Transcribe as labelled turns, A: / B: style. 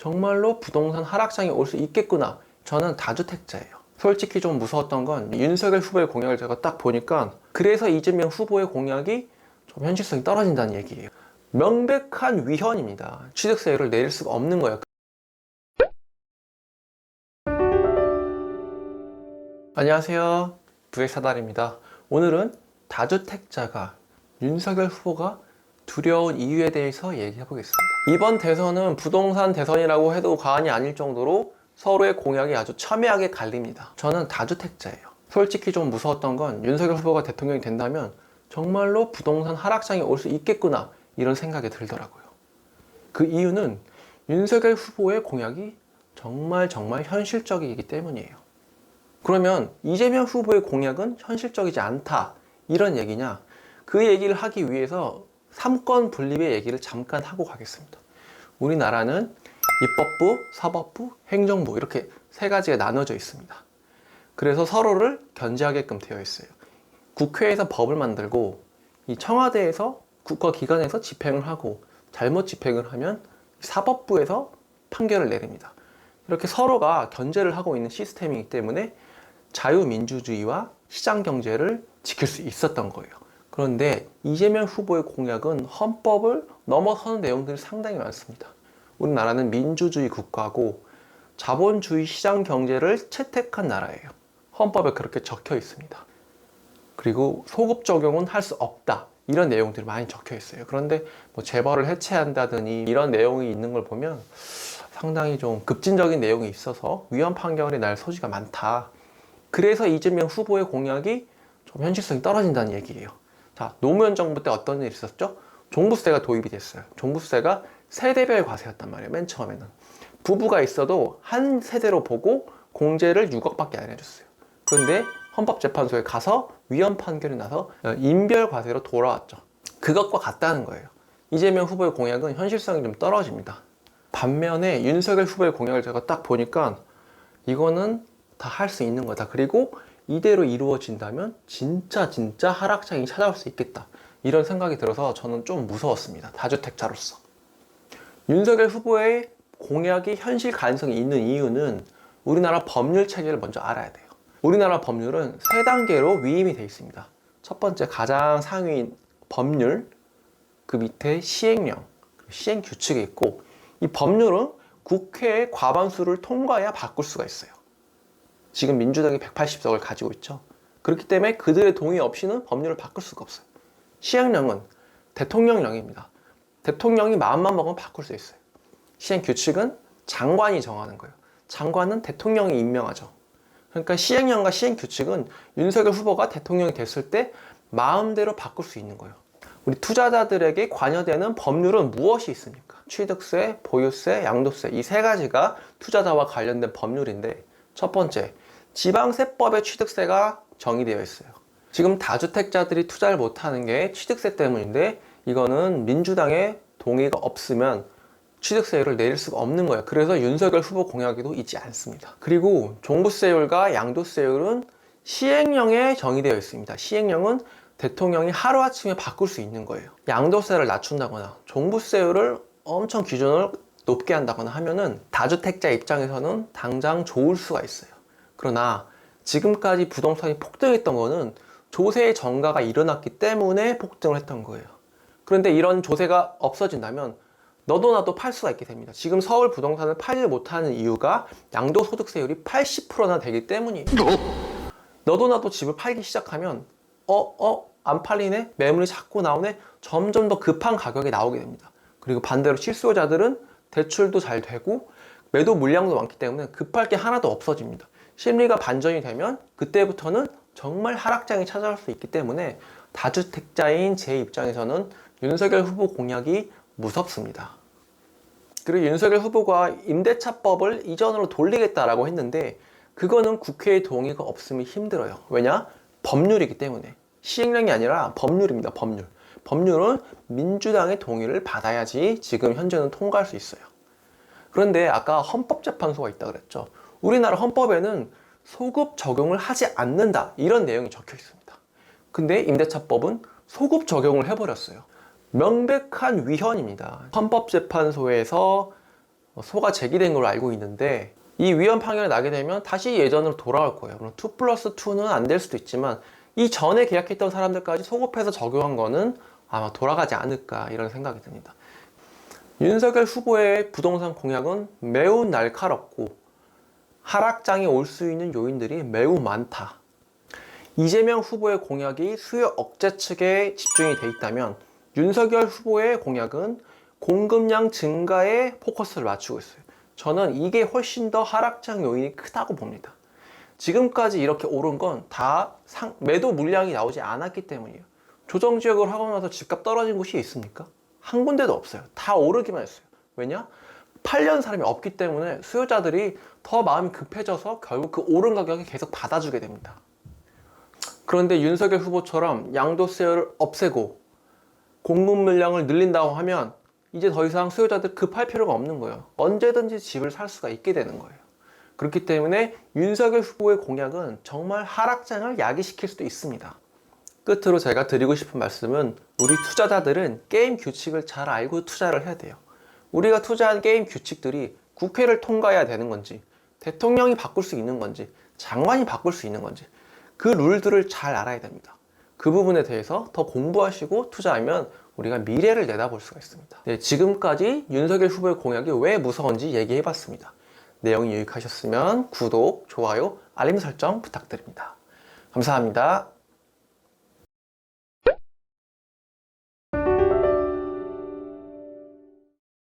A: 정말로 부동산 하락장이 올 수 있겠구나. 저는 다주택자예요. 솔직히 좀 무서웠던 건 윤석열 후보의 공약을 제가 딱 보니까 그래서 이재명 후보의 공약이 좀 현실성이 떨어진다는 얘기예요. 명백한 위헌입니다. 취득세율을 내릴 수가 없는 거예요. 안녕하세요, 부획사달입니다. 오늘은 다주택자가 윤석열 후보가 두려운 이유에 대해서 얘기해 보겠습니다. 이번 대선은 부동산 대선이라고 해도 과언이 아닐 정도로 서로의 공약이 아주 첨예하게 갈립니다. 저는 다주택자예요. 솔직히 좀 무서웠던 건 윤석열 후보가 대통령이 된다면 정말로 부동산 하락장이 올 수 있겠구나, 이런 생각이 들더라고요. 그 이유는 윤석열 후보의 공약이 정말 현실적이기 때문이에요. 그러면 이재명 후보의 공약은 현실적이지 않다, 이런 얘기냐? 그 얘기를 하기 위해서 3권 분립의 얘기를 잠깐 하고 가겠습니다. 우리나라는 입법부, 사법부, 행정부 이렇게 세 가지가 나눠져 있습니다. 그래서 서로를 견제하게끔 되어 있어요. 국회에서 법을 만들고 이 청와대에서 국가기관에서 집행을 하고 잘못 집행을 하면 사법부에서 판결을 내립니다. 이렇게 서로가 견제를 하고 있는 시스템이기 때문에 자유민주주의와 시장경제를 지킬 수 있었던 거예요. 그런데 이재명 후보의 공약은 헌법을 넘어서는 내용들이 상당히 많습니다. 우리나라는 민주주의 국가고 자본주의 시장경제를 채택한 나라예요. 헌법에 그렇게 적혀 있습니다. 그리고 소급 적용은 할 수 없다, 이런 내용들이 많이 적혀 있어요. 그런데 뭐 재벌을 해체한다더니 이런 내용이 있는 걸 보면 상당히 좀 급진적인 내용이 있어서 위헌 판결이 날 소지가 많다. 그래서 이재명 후보의 공약이 좀 현실성이 떨어진다는 얘기예요. 자, 노무현 정부 때 어떤 일이 있었죠? 종부세가 도입이 됐어요. 종부세가 세대별 과세였단 말이에요. 맨 처음에는 부부가 있어도 한 세대로 보고 공제를 6억밖에 안 해줬어요. 그런데 헌법재판소에 가서 위헌 판결이 나서 인별 과세로 돌아왔죠. 그것과 같다는 거예요. 이재명 후보의 공약은 현실성이 좀 떨어집니다. 반면에 윤석열 후보의 공약을 제가 딱 보니까 이거는 다 할 수 있는 거다. 그리고 이대로 이루어진다면 진짜 하락장이 찾아올 수 있겠다, 이런 생각이 들어서 저는 좀 무서웠습니다. 다주택자로서. 윤석열 후보의 공약이 현실 가능성이 있는 이유는 우리나라 법률 체계를 먼저 알아야 돼요. 우리나라 법률은 3단계로 위임이 되어 있습니다. 첫 번째 가장 상위인 법률, 그 밑에 시행령, 시행규칙이 있고, 이 법률은 국회의 과반수를 통과해야 바꿀 수가 있어요. 지금 민주당이 180석을 가지고 있죠. 그렇기 때문에 그들의 동의 없이는 법률을 바꿀 수가 없어요. 시행령은 대통령령입니다. 대통령이 마음만 먹으면 바꿀 수 있어요. 시행규칙은 장관이 정하는 거예요. 장관은 대통령이 임명하죠. 그러니까 시행령과 시행규칙은 윤석열 후보가 대통령이 됐을 때 마음대로 바꿀 수 있는 거예요. 우리 투자자들에게 관여되는 법률은 무엇이 있습니까? 취득세, 보유세, 양도세, 이 세 가지가 투자자와 관련된 법률인데, 첫 번째, 지방세법에 취득세가 정의되어 있어요. 지금 다주택자들이 투자를 못하는 게 취득세 때문인데, 이거는 민주당의 동의가 없으면 취득세율을 내릴 수가 없는 거예요. 그래서 윤석열 후보 공약에도 있지 않습니다. 그리고 종부세율과 양도세율은 시행령에 정의되어 있습니다. 시행령은 대통령이 하루아침에 바꿀 수 있는 거예요. 양도세를 낮춘다거나 종부세율을 엄청 기준을 높게 한다거나 하면은 다주택자 입장에서는 당장 좋을 수가 있어요. 그러나 지금까지 부동산이 폭등했던 거는 조세의 정가가 일어났기 때문에 폭등을 했던 거예요. 그런데 이런 조세가 없어진다면 너도 나도 팔 수가 있게 됩니다. 지금 서울 부동산을 팔지 못하는 이유가 양도소득세율이 80%나 되기 때문이에요. 너도 나도 집을 팔기 시작하면 안 팔리네? 매물이 자꾸 나오네? 점점 더 급한 가격이 나오게 됩니다. 그리고 반대로 실수요자들은 대출도 잘 되고 매도 물량도 많기 때문에 급할 게 하나도 없어집니다. 심리가 반전이 되면 그때부터는 정말 하락장이 찾아올 수 있기 때문에 다주택자인 제 입장에서는 윤석열 후보 공약이 무섭습니다. 그리고 윤석열 후보가 임대차법을 이전으로 돌리겠다라고 했는데 그거는 국회의 동의가 없으면 힘들어요. 왜냐? 법률이기 때문에. 시행령이 아니라 법률입니다. 법률은 민주당의 동의를 받아야지 지금 현재는 통과할 수 있어요. 그런데 아까 헌법재판소가 있다고 그랬죠. 우리나라 헌법에는 소급 적용을 하지 않는다, 이런 내용이 적혀 있습니다. 근데 임대차법은 소급 적용을 해버렸어요. 명백한 위헌입니다. 헌법재판소에서 소가 제기된 걸로 알고 있는데, 이 위헌 판결이 나게 되면 다시 예전으로 돌아올 거예요. 물론 2+2는 안 될 수도 있지만 이 전에 계약했던 사람들까지 소급해서 적용한 거는 아마 돌아가지 않을까, 이런 생각이 듭니다. 윤석열 후보의 부동산 공약은 매우 날카롭고 하락장에 올 수 있는 요인들이 매우 많다. 이재명 후보의 공약이 수요 억제 측에 집중이 돼 있다면 윤석열 후보의 공약은 공급량 증가에 포커스를 맞추고 있어요. 저는 이게 훨씬 더 하락장 요인이 크다고 봅니다. 지금까지 이렇게 오른 건 다 매도 물량이 나오지 않았기 때문이에요. 조정 지역을 하고 나서 집값 떨어진 곳이 있습니까? 한 군데도 없어요. 다 오르기만 했어요. 왜냐? 팔려는 사람이 없기 때문에 수요자들이 더 마음이 급해져서 결국 그 오른 가격에 계속 받아주게 됩니다. 그런데 윤석열 후보처럼 양도세를 없애고 공급 물량을 늘린다고 하면 이제 더 이상 수요자들 급할 필요가 없는 거예요. 언제든지 집을 살 수가 있게 되는 거예요. 그렇기 때문에 윤석열 후보의 공약은 정말 하락장을 야기시킬 수도 있습니다. 끝으로 제가 드리고 싶은 말씀은, 우리 투자자들은 게임 규칙을 잘 알고 투자를 해야 돼요. 우리가 투자한 게임 규칙들이 국회를 통과해야 되는 건지, 대통령이 바꿀 수 있는 건지, 장관이 바꿀 수 있는 건지, 그 룰들을 잘 알아야 됩니다. 그 부분에 대해서 더 공부하시고 투자하면 우리가 미래를 내다볼 수가 있습니다. 네, 지금까지 윤석열 후보의 공약이 왜 무서운지 얘기해봤습니다. 내용이 유익하셨으면 구독, 좋아요, 알림 설정 부탁드립니다. 감사합니다.